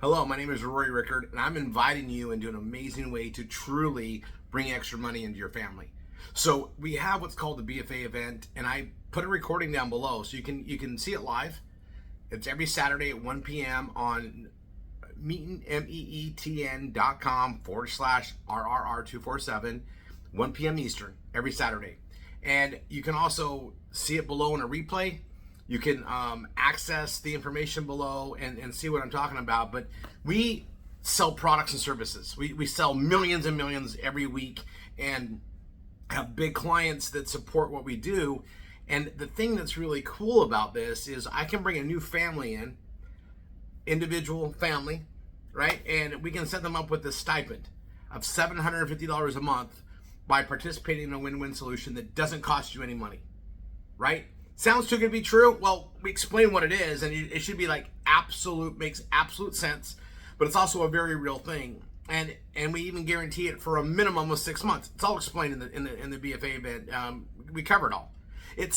Hello, my name is Rory Rickard, and I'm inviting you into an amazing way to truly bring extra money into your family. So we have what's called the BFA event, and I put a recording down below so you can see it live. It's every Saturday at 1 p.m. on meetn.com/RRR247, 1 p.m. Eastern, every Saturday. And you can also see it below in a replay. You can access the information below and see what I'm talking about. But we sell products and services. We sell millions and millions every week and have big clients that support what we do. And the thing that's really cool about this is I can bring a new family in, individual family, right? And we can set them up with a stipend of $750 a month by participating in a win-win solution that doesn't cost you any money, right? Sounds too good to be true? Well, we explain what it is, and it should be like makes absolute sense, but it's also a very real thing. And we even guarantee it for a minimum of 6 months. It's all explained in the BFA event. We cover it all. It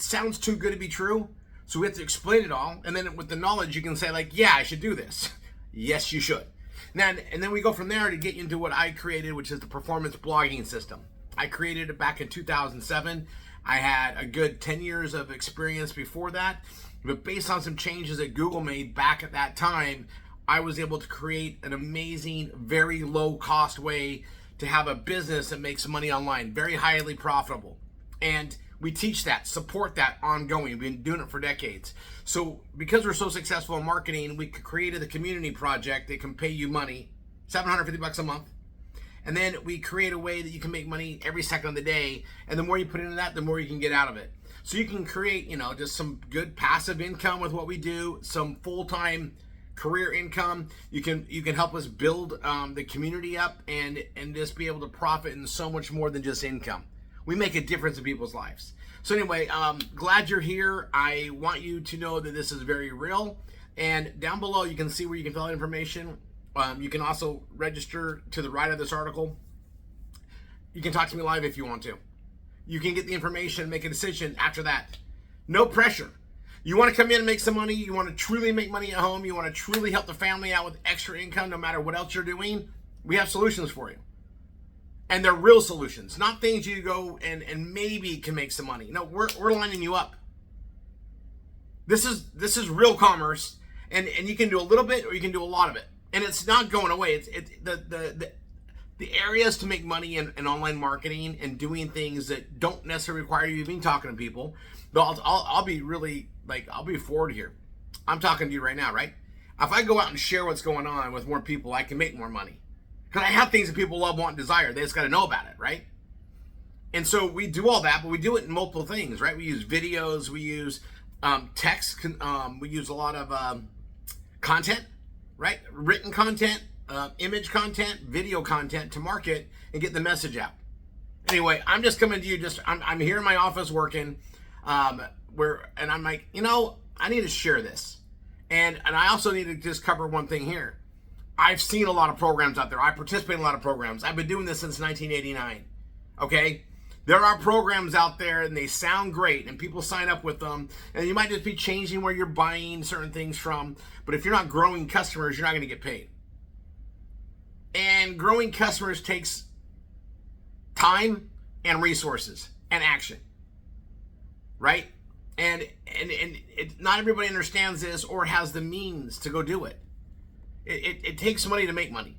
sounds too good to be true, so we have to explain it all, and then with the knowledge, you can say like, yeah, I should do this. Yes, you should. Now, and then we go from there to get into what I created, which is the performance blogging system. I created it back in 2007. I had a good 10 years of experience before that, but based on some changes that Google made back at that time, I was able to create an amazing, very low cost way to have a business that makes money online, very highly profitable. And we teach that, support that ongoing. We've been doing it for decades. So because we're so successful in marketing, we created a community project that can pay you money, $750 a month. And then we create a way that you can make money every second of the day. And the more you put into that, the more you can get out of it. So you can create, just some good passive income with what we do, some full-time career income. You can help us build the community up and just be able to profit in so much more than just income. We make a difference in people's lives. So anyway, glad you're here. I want you to know that this is very real. And down below, you can see where you can fill out information. You can also register to the right of this article. You can talk to me live if you want to. You can get the information and make a decision after that. No pressure. You want to come in and make some money. You want to truly make money at home. You want to truly help the family out with extra income no matter what else you're doing. We have solutions for you. And they're real solutions, not things you go and maybe can make some money. No, we're lining you up. This is real commerce, and you can do a little bit or you can do a lot of it. And it's not going away. It's the areas to make money in online marketing and doing things that don't necessarily require you even talking to people. But I'll be really I'll be forward here. I'm talking to you right now, right? If I go out and share what's going on with more people, I can make more money. Because I have things that people love, want, and desire. They just got to know about it, right? And so we do all that, but we do it in multiple things, right? We use videos, we use text, we use a lot of content, right? Written content, image content, video content to market and get the message out. Anyway, I'm just coming to you. I'm here in my office working, and I'm like, I need to share this, and I also need to just cover one thing here. I've seen a lot of programs out there. I participate in a lot of programs. I've been doing this since 1989. Okay, there are programs out there, and they sound great, and people sign up with them, and you might just be changing where you're buying certain things from. But if you're not growing customers, you're not going to get paid. And growing customers takes time and resources and action, right? And not everybody understands this or has the means to go do it. It takes money to make money.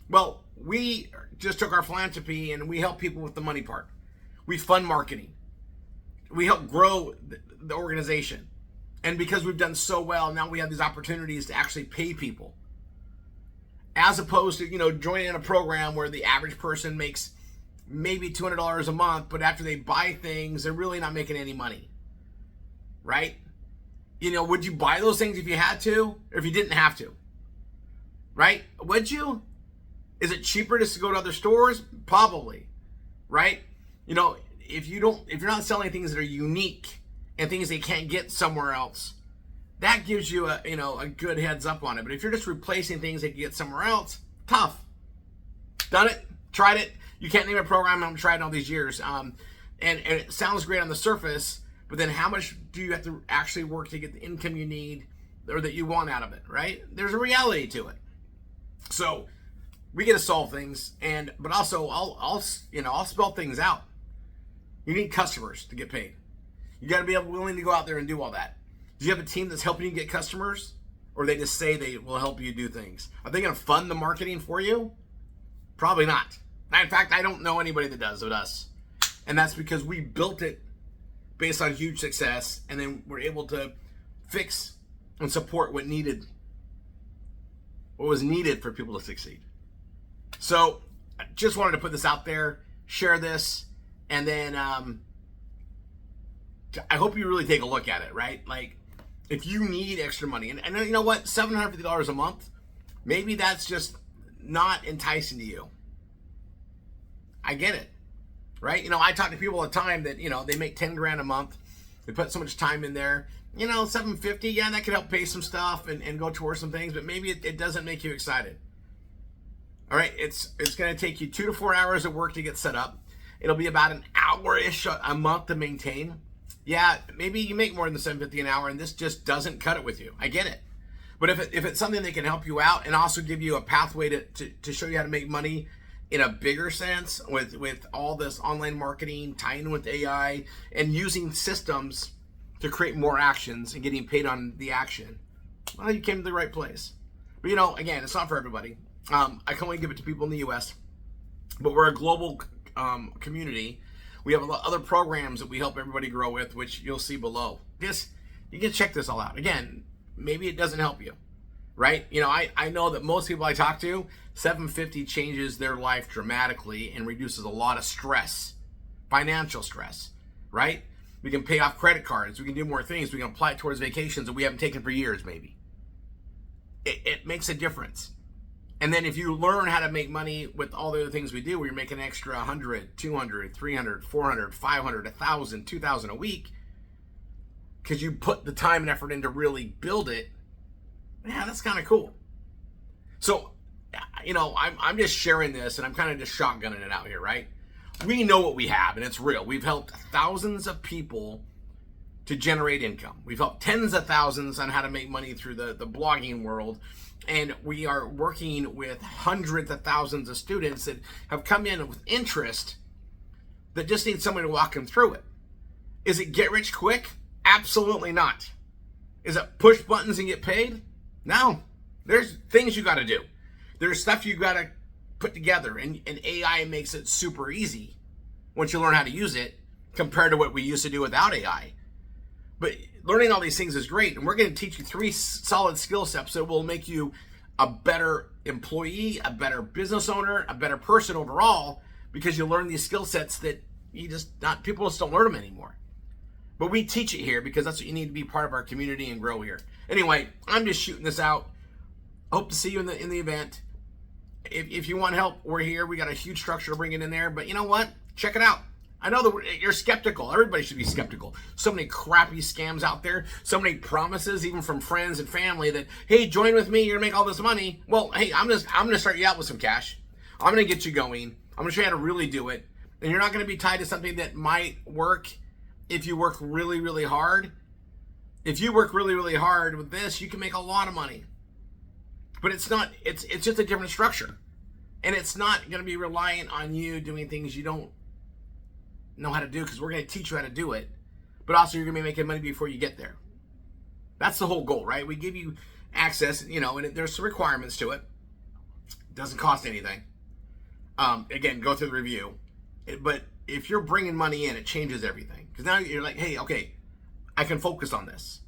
Well, we just took our philanthropy and we help people with the money part. We fund marketing. We help grow the organization. And because we've done so well, now we have these opportunities to actually pay people. As opposed to, joining in a program where the average person makes maybe $200 a month, but after they buy things, they're really not making any money. Right? Would you buy those things if you had to, or if you didn't have to? Right? Would you? Is it cheaper just to go to other stores? Probably. Right? If you're not selling things that are unique and things they can't get somewhere else, that gives you a good heads up on it. But if you're just replacing things they can get somewhere else, tough. Done it, tried it. You can't name a program I haven't tried in all these years. And it sounds great on the surface, but then how much do you have to actually work to get the income you need or that you want out of it, right? There's a reality to it. So we get to solve things, but also I'll spell things out. You need customers to get paid. You got to be willing to go out there and do all that. Do you have a team that's helping you get customers, or they just say they will help you do things? Are they going to fund the marketing for you? Probably not. In fact, I don't know anybody that does with us, and that's because we built it based on huge success, and then we're able to fix and support what was needed for people to succeed. So I just wanted to put this out there, share this, and then I hope you really take a look at it, right? Like, if you need extra money, and you know what, $750 a month, maybe that's just not enticing to you. I get it, right? I talk to people all the time that, they make 10 grand a month. They put so much time in there. $750, yeah, that could help pay some stuff and go towards some things, but maybe it doesn't make you excited. All right, it's going to take you 2 to 4 hours of work to get set up. It'll be about an hour-ish a month to maintain. Yeah, maybe you make more than $750 an hour, and this just doesn't cut it with you. I get it. But if it's something that can help you out and also give you a pathway to show you how to make money in a bigger sense with all this online marketing, tying with AI, and using systems to create more actions and getting paid on the action, well, you came to the right place. But again, it's not for everybody. I can only give it to people in the US, but we're a global community. We have a lot of other programs that we help everybody grow with, which you'll see below. You can check this all out. Again, maybe it doesn't help you, right? I know that most people I talk to, $750 changes their life dramatically and reduces a lot of stress, financial stress, right? We can pay off credit cards. We can do more things. We can apply it towards vacations that we haven't taken for years, maybe. It makes a difference. And then if you learn how to make money with all the other things we do, where you're making an extra 100, 200, 300, 400, 500, 1,000, 2,000 a week, because you put the time and effort in to really build it, yeah, that's kind of cool. So, I'm just sharing this, and I'm kind of just shotgunning it out here, right? We know what we have, and it's real. We've helped thousands of people to generate income. We've helped tens of thousands on how to make money through the blogging world. And we are working with hundreds of thousands of students that have come in with interest that just need someone to walk them through it. Is it get rich quick? Absolutely not. Is it push buttons and get paid? No. There's things you got to do. There's stuff you got to put together, and AI makes it super easy once you learn how to use it compared to what we used to do without AI. But learning all these things is great, and we're going to teach you 3 solid skill sets that will make you a better employee, a better business owner, a better person overall, because you learn these skill sets that people just don't learn them anymore. But we teach it here because that's what you need to be part of our community and grow here. Anyway, I'm just shooting this out. Hope to see you in the event. If you want help, we're here. We got a huge structure to bring it in there. But you know what? Check it out. I know that you're skeptical. Everybody should be skeptical. So many crappy scams out there. So many promises, even from friends and family, that, hey, join with me. You're going to make all this money. Well, hey, I'm going to start you out with some cash. I'm going to get you going. I'm going to show you how to really do it. And you're not going to be tied to something that might work if you work really, really hard. If you work really, really hard with this, you can make a lot of money. But it's not. It's just a different structure. And it's not going to be reliant on you doing things you don't know how to do, because we're going to teach you how to do it, but also you're going to be making money before you get there. That's the whole goal, right? We give you access, and there's some requirements to it. It doesn't cost anything. Again, go through the review. But if you're bringing money in, it changes everything, because now you're like, hey, okay, I can focus on this.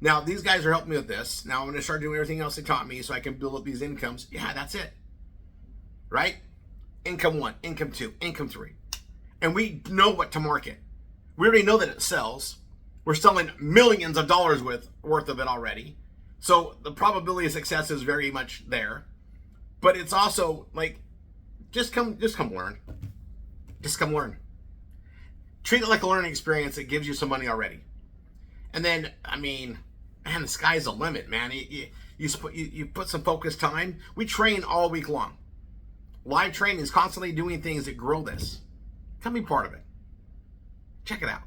Now these guys are helping me with this. Now I'm going to start doing everything else they taught me so I can build up these incomes. Yeah, that's it. Right? Income 1, income 2, income 3. And we know what to market. We already know that it sells. We're selling millions of dollars worth of it already. So the probability of success is very much there. But it's also like, just come learn. Just come learn. Treat it like a learning experience that gives you some money already. And then, man, the sky's the limit, man. You put some focused time. We train all week long. Live training is constantly doing things that grow this. Come be part of it. Check it out.